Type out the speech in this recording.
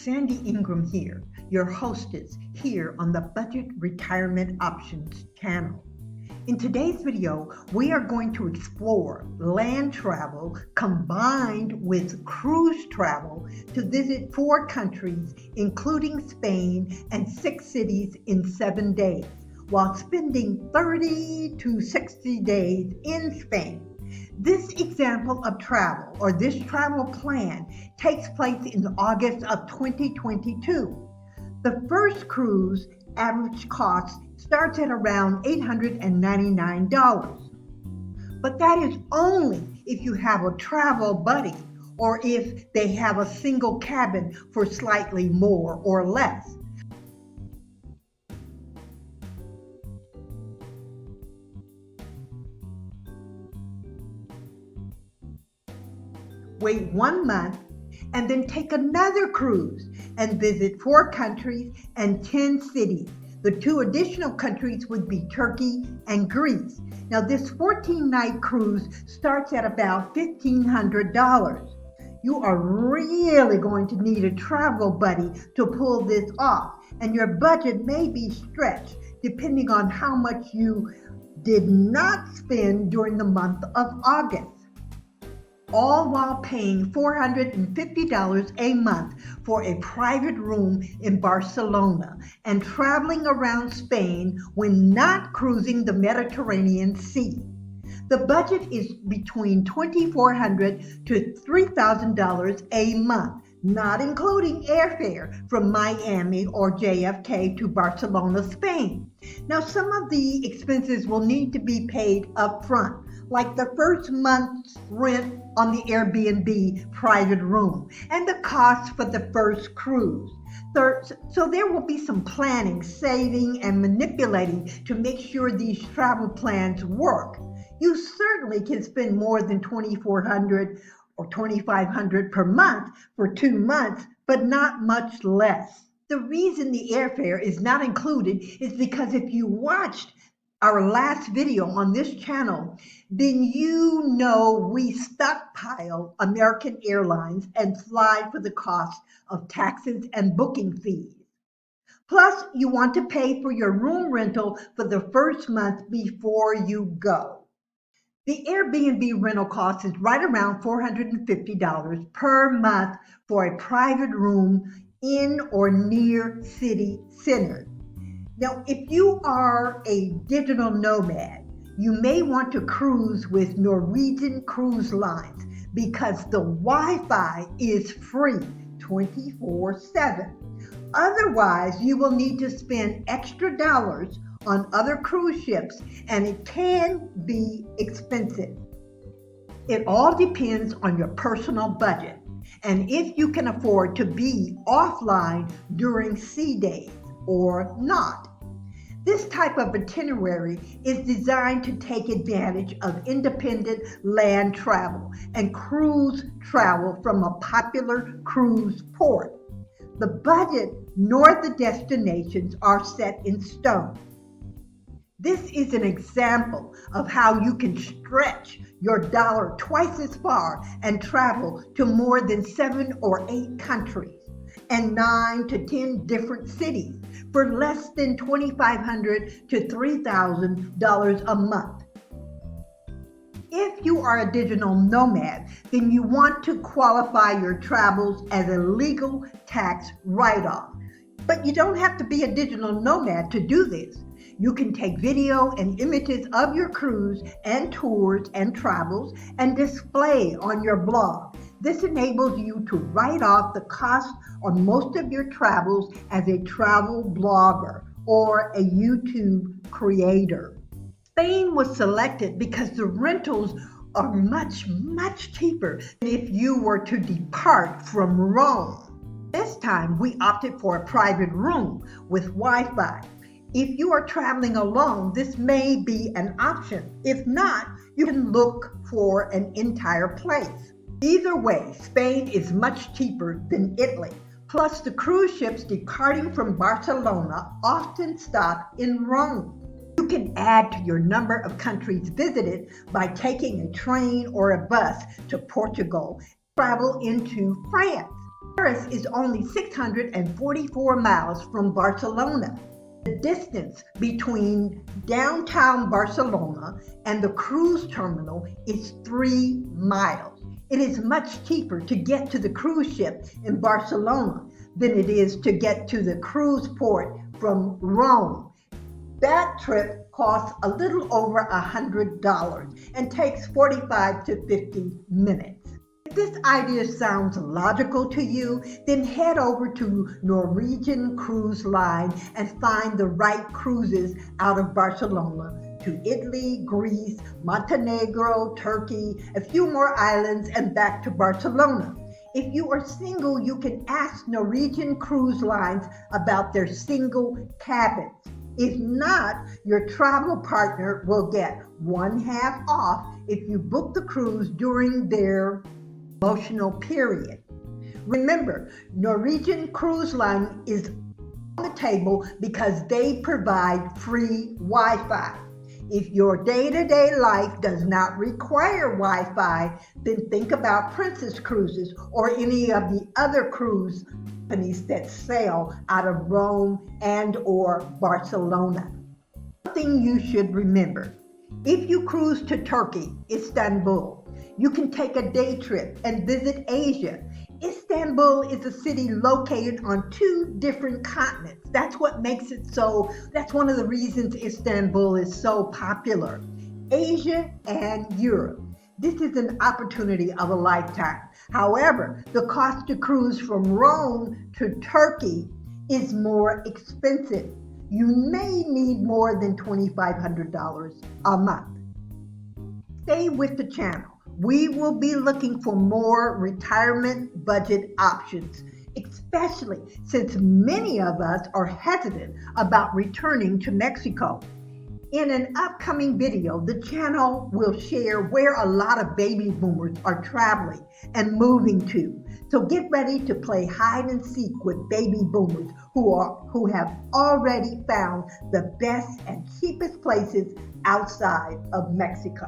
Sandy Ingram here, your hostess here on the Budget Retirement Options channel. In today's video, we are going to explore land travel combined with cruise travel to visit 4 countries, including Spain, and 6 cities in 7 days, while spending 30 to 60 days in Spain. This example of travel, or this travel plan, takes place in August of 2022. The first cruise average cost starts at around $899. But that is only if you have a travel buddy or if they have a single cabin for slightly more or less. Wait 1 month and then take another cruise and visit 4 countries and 10 cities. The 2 additional countries would be Turkey and Greece. Now this 14-night cruise starts at about $1,500. You are really going to need a travel buddy to pull this off, and your budget may be stretched depending on how much you did not spend during the month of August. All while paying $450 a month for a private room in Barcelona and traveling around Spain when not cruising the Mediterranean Sea. The budget is between $2,400 to $3,000 a month, not including airfare from Miami or JFK to Barcelona, Spain. Now, some of the expenses will need to be paid up front, like the first month's rent on the Airbnb private room and the cost for the first cruise. So there will be some planning, saving, and manipulating to make sure these travel plans work. You certainly can spend more than $2,400 or $2,500 per month for 2 months, but not much less. The reason the airfare is not included is because if you watched our last video on this channel, then you know we stockpile American Airlines and fly for the cost of taxes and booking fees. Plus, you want to pay for your room rental for the first month before you go. The Airbnb rental cost is right around $450 per month for a private room in or near city centers. Now, if you are a digital nomad, you may want to cruise with Norwegian Cruise Lines because the Wi-Fi is free 24/7. Otherwise, you will need to spend extra dollars on other cruise ships, and it can be expensive. It all depends on your personal budget and if you can afford to be offline during sea days or not. This type of itinerary is designed to take advantage of independent land travel and cruise travel from a popular cruise port. The budget nor the destinations are set in stone. This is an example of how you can stretch your dollar twice as far and travel to more than 7 or 8 countries and 9 to 10 different cities for less than $2,500 to $3,000 a month. If you are a digital nomad, then you want to qualify your travels as a legal tax write-off. But you don't have to be a digital nomad to do this. You can take video and images of your cruise and tours and travels and display on your blog. This enables you to write off the cost on most of your travels as a travel blogger or a YouTube creator. Spain was selected because the rentals are much, much cheaper than if you were to depart from Rome. This time we opted for a private room with Wi-Fi. If you are traveling alone, this may be an option. If not, you can look for an entire place. Either way, Spain is much cheaper than Italy. Plus, the cruise ships departing from Barcelona often stop in Rome. You can add to your number of countries visited by taking a train or a bus to Portugal, travel into France. Paris is only 644 miles from Barcelona. The distance between downtown Barcelona and the cruise terminal is 3 miles. It is much cheaper to get to the cruise ship in Barcelona than it is to get to the cruise port from Rome. That trip costs a little over $100 and takes 45 to 50 minutes. If this idea sounds logical to you, then head over to Norwegian Cruise Line and find the right cruises out of Barcelona to Italy, Greece, Montenegro, Turkey, a few more islands, and back to Barcelona. If you are single, you can ask Norwegian Cruise Lines about their single cabins. If not, your travel partner will get 1/2 off if you book the cruise during their promotional period. Remember, Norwegian Cruise Line is on the table because they provide free Wi-Fi. If your day-to-day life does not require Wi-Fi, then think about Princess Cruises or any of the other cruise companies that sail out of Rome and or Barcelona. One thing you should remember, if you cruise to Turkey, Istanbul, you can take a day trip and visit Asia. Istanbul is a city located on 2 different continents. That's what makes it that's one of the reasons Istanbul is so popular. Asia and Europe. This is an opportunity of a lifetime. However, the cost to cruise from Rome to Turkey is more expensive. You may need more than $2,500 a month. Stay with the channel. We will be looking for more retirement budget options, especially since many of us are hesitant about returning to Mexico. In an upcoming video, the channel will share where a lot of baby boomers are traveling and moving to. So get ready to play hide and seek with baby boomers who have already found the best and cheapest places outside of Mexico.